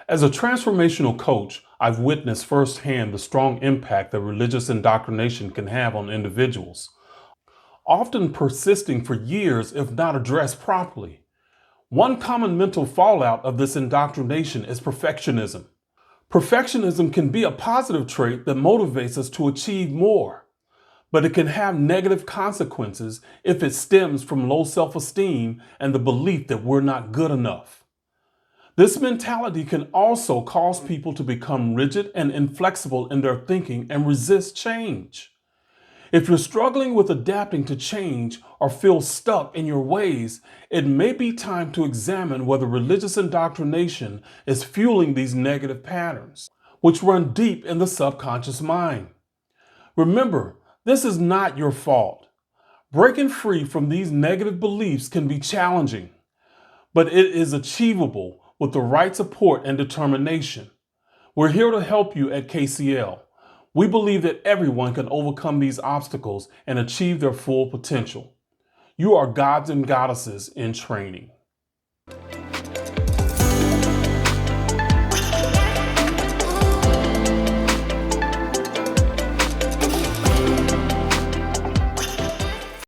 As a transformational coach, I've witnessed firsthand the strong impact that religious indoctrination can have on individuals, often persisting for years if not addressed properly. One common mental fallout of this indoctrination is perfectionism. Perfectionism can be a positive trait that motivates us to achieve more, but it can have negative consequences if it stems from low self-esteem and the belief that we're not good enough. This mentality can also cause people to become rigid and inflexible in their thinking and resist change. If you're struggling with adapting to change or feel stuck in your ways, it may be time to examine whether religious indoctrination is fueling these negative patterns, which run deep in the subconscious mind. Remember, this is not your fault. Breaking free from these negative beliefs can be challenging, but it is achievable with the right support and determination. We're here to help you at KCL. We believe that everyone can overcome these obstacles and achieve their full potential. You are gods and goddesses in training.